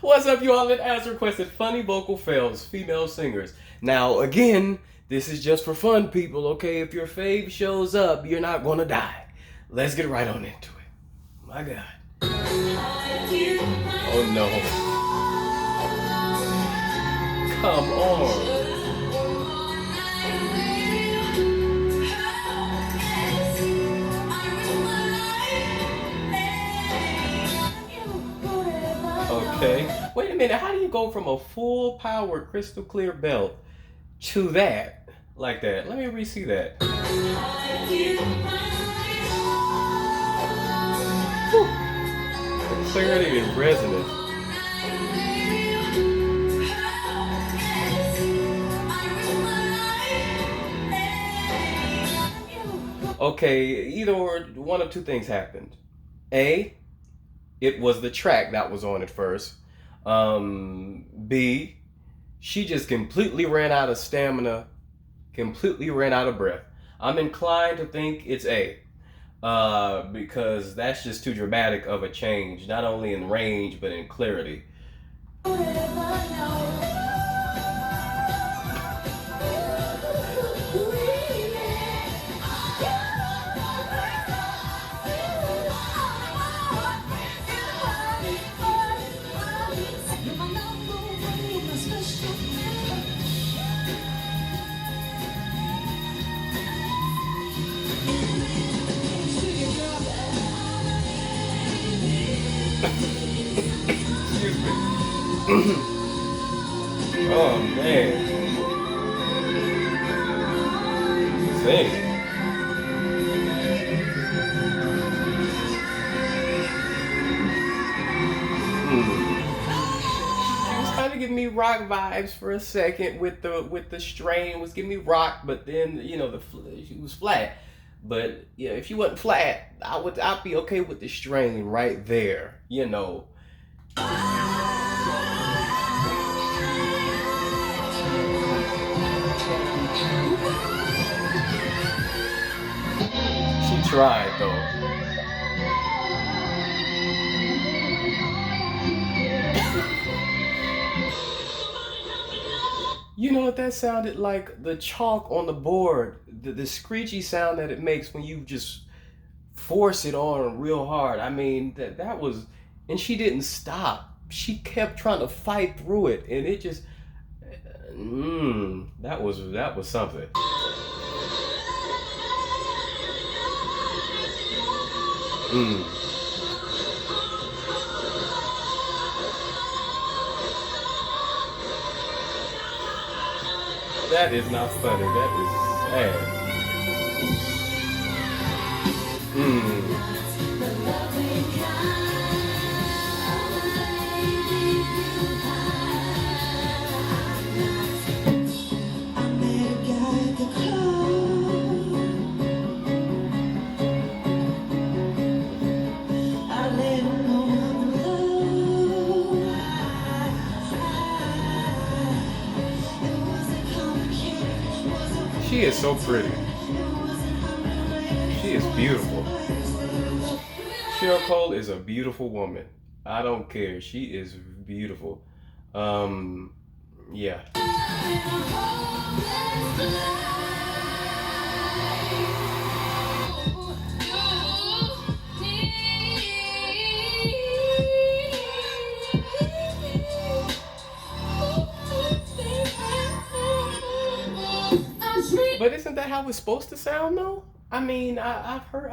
What's up, you all? It as requested funny vocal fails, female singers. Now, again, this is just for fun, people, okay? If your fave shows up, you're not gonna die. Let's get right on into it. My God. Oh no. Come on. Okay. Wait a minute. How do you go from a full power crystal clear belt to that like that? Let me re-see that. Whew. Clarity and resonance. Okay, either or one of two things happened. A, it was the track that was on at first. B, she just completely ran out of stamina, completely ran out of breath. I'm inclined to think it's A, because that's just too dramatic of a change, not only in range but in clarity. Excuse me. Oh man. Sing. She was kind of giving me rock vibes for a second with the strain. Was giving me rock, but then she was flat. But yeah, if she wasn't flat, I'd be okay with the strain right there. She tried though. You know what that sounded like? The chalk on the board, the screechy sound that it makes when you just force it on real hard. I mean, that was, and she didn't stop. She kept trying to fight through it, and it just, that was something. That is not funny. That is sad. She is so pretty. She is beautiful. Cheryl Cole is a beautiful woman. I don't care. She is beautiful. Yeah. But isn't that how it's supposed to sound though? I mean, I've heard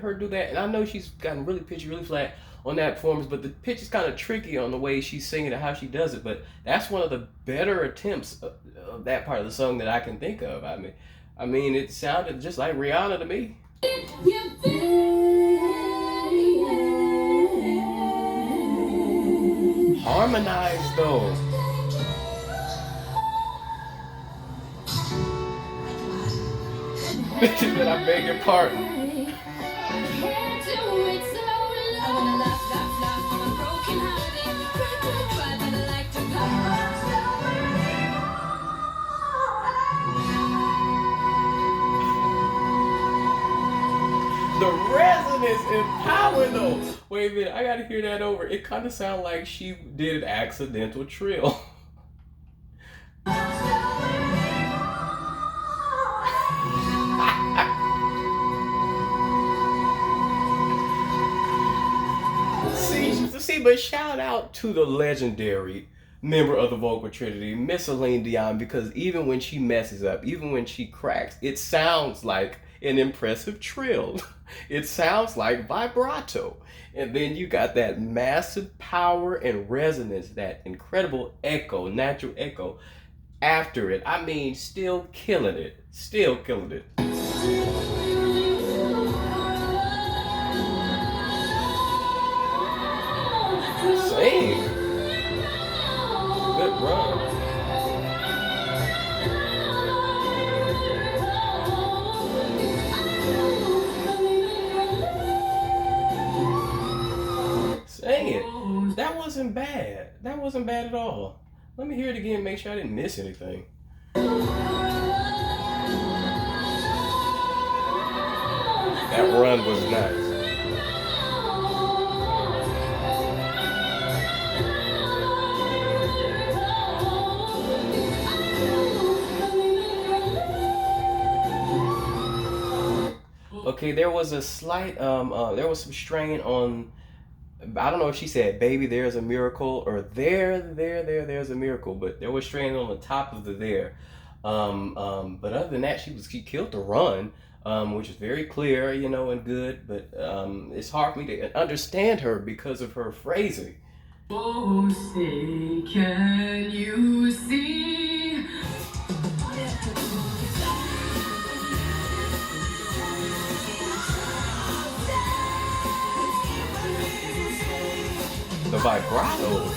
her do that, and I know she's gotten really pitchy, really flat on that performance. But the pitch is kind of tricky on the way she's singing and how she does it. But that's one of the better attempts of that part of the song that I can think of. I mean, it sounded just like Rihanna to me. Harmonized though. She said, I beg your pardon. The resonance and power though. Wait a minute, I gotta hear that over. It kind of sounds like she did an accidental trill. But shout out to the legendary member of the vocal trinity, Miss Celine Dion, because even when she messes up, even when she cracks, it sounds like an impressive trill. It sounds like vibrato. And then you got that massive power and resonance, that incredible echo, natural echo after it. I mean, still killing it. Still killing it. Sing. Good run. Sing it. That wasn't bad. That wasn't bad at all. Let me hear it again, make sure I didn't miss anything. That run was nice. Okay, there was a slight, there was some strain on, I don't know if she said, baby, there's a miracle, or there's a miracle, but there was strain on the top of the there. But other than that, she killed the run, which is very clear, you know, and good, but it's hard for me to understand her because of her phrasing. Oh, say, can you see? The vibrato.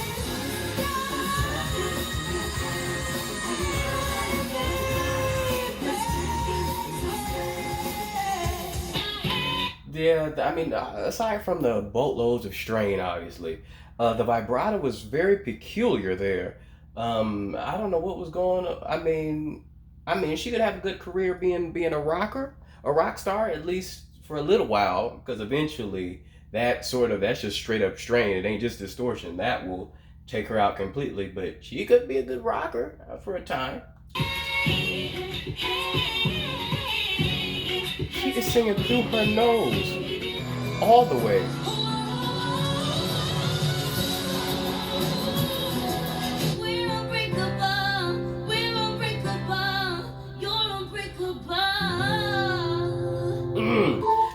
Yeah, I mean, aside from the boatloads of strain, obviously, the vibrato was very peculiar there. I don't know what was going on. I mean, she could have a good career being a rocker, a rock star, at least for a little while, because eventually that's just straight up strain. It ain't just distortion. That will take her out completely. But she could be a good rocker for a time. She is singing through her nose all the way.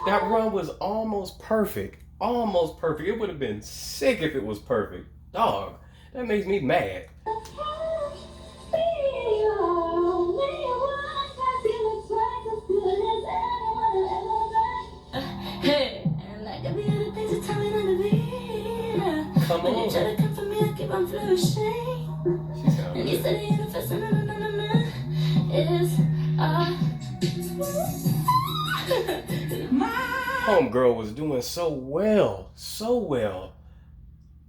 That run was almost perfect. Almost perfect. It would have been sick if it was perfect. Dog, that makes me mad. Come on. Homegirl was doing so well, so well.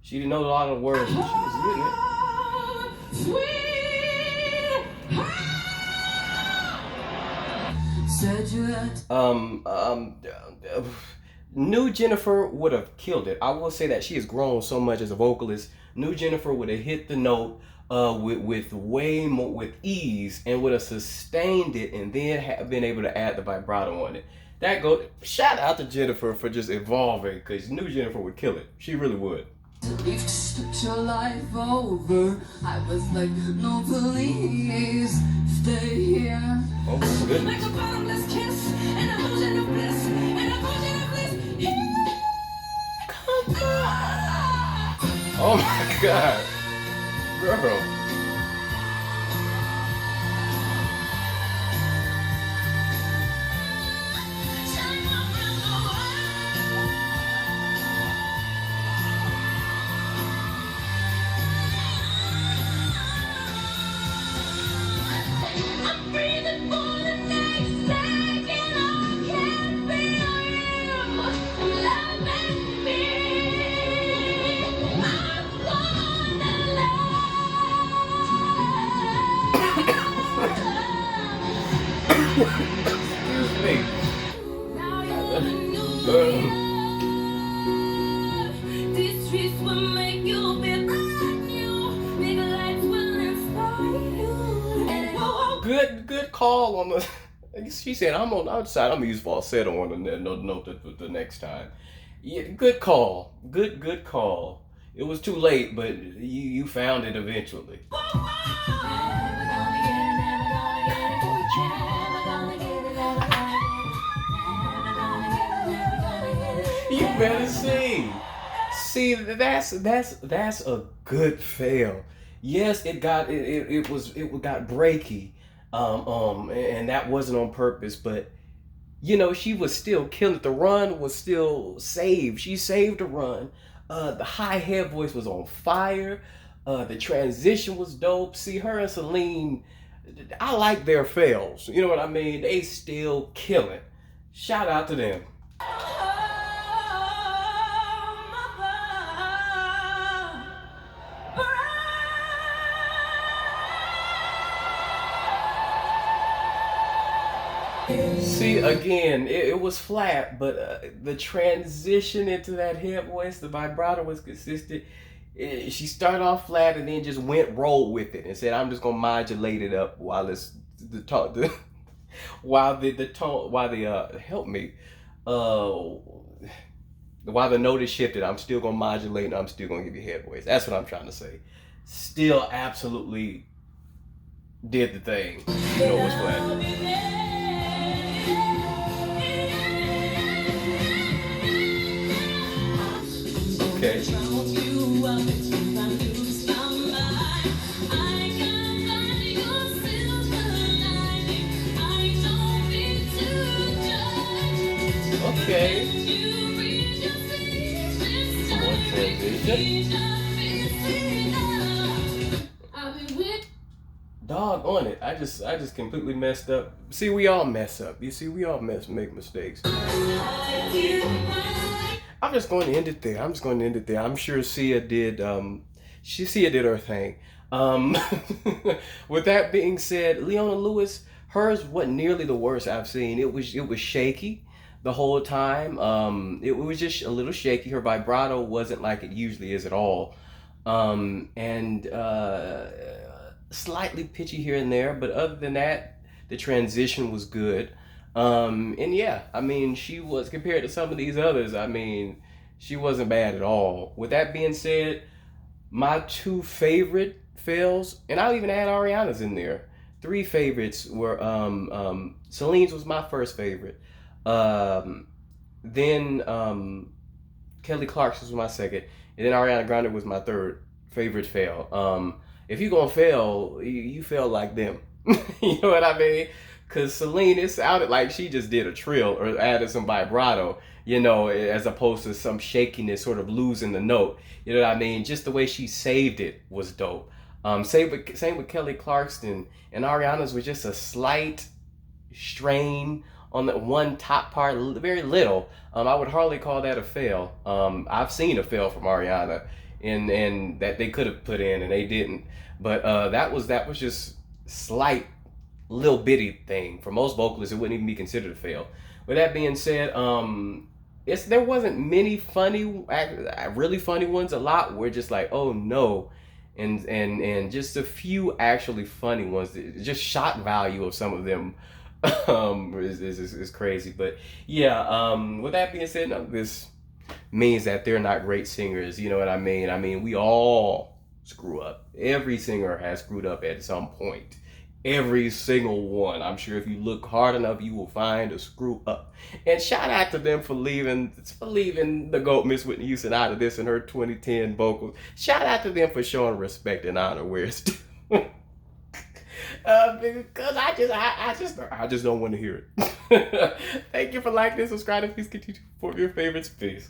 She didn't know a lot of the words, but she was getting it. New Jennifer would have killed it. I will say that she has grown so much as a vocalist. New Jennifer would have hit the note with way more with ease and would have sustained it, and then have been able to add the vibrato on it. Shout out to Jennifer for just evolving, because New Jennifer would kill it. She really would. You've stripped your life over. I was like, no, please stay here. Oh my goodness. Like a bottomless kiss and a illusion of bliss and a illusion of bliss. Come on. Oh my God, girl. Excuse me. good call on the. She said, "I'm on the outside. I'm gonna use falsetto on the note the next time." Yeah, good call. Good call. It was too late, but you found it eventually. You better sing. See, that's a good fail. Yes, it got breaky, and that wasn't on purpose, but she was still killing it. The run was still saved. She saved the run. The high head voice was on fire. The transition was dope. See, her and Celine, I like their fails. You know what I mean? They still kill it. Shout out to them. See, again, it was flat, but the transition into that head voice, the vibrato was consistent. She started off flat and then just went roll with it and said, "I'm just gonna modulate it up while it's the talk, while the tone, while the help me, while the note is shifted. I'm still gonna modulate and I'm still gonna give you head voice." That's what I'm trying to say. Still, absolutely did the thing. It was flat. Okay. Okay. Come on, transition. Dog on it. I just completely messed up. See, we all mess up. You see, we all make mistakes. I'm just going to end it there. I'm sure Sia did Sia did her thing. Um with that being said, Leona Lewis, hers wasn't nearly the worst I've seen. It was shaky the whole time. It was just a little shaky. Her vibrato wasn't like it usually is at all. And slightly pitchy here and there, but other than that, the transition was good. And yeah, I mean, she was compared to some of these others. I mean, she wasn't bad at all. With that being said, my two favorite fails, and I'll even add Ariana's in there. Three favorites were Celine's was my first favorite. Um, then Kelly Clarkson's was my second, and then Ariana Grande was my third favorite fail. If you gonna fail, you fail like them. You know what I mean? Cause Celine, it sounded like she just did a trill or added some vibrato, as opposed to some shakiness, sort of losing the note. You know what I mean? Just the way she saved it was dope. Same with Kelly Clarkson, and Ariana's was just a slight strain on the one top part, very little. I would hardly call that a fail. I've seen a fail from Ariana, and that they could have put in and they didn't. But that was just slight, little bitty thing. For most vocalists, it wouldn't even be considered a fail. With that being said, there wasn't many really funny ones. A lot were just like, oh no, and just a few actually funny ones. Just shock value of some of them is crazy. But yeah, with that being said, none of this means that they're not great singers. You know what I mean? I mean, we all screw up. Every singer has screwed up at some point. Every single one. I'm sure if you look hard enough, you will find a screw up. And shout out to them for leaving the GOAT Miss Whitney Houston out of this in her 2010 vocals. Shout out to them for showing respect and honor where it's due. Because I just don't want to hear it. Thank you for liking and subscribing. Please continue to support your favorites. Peace.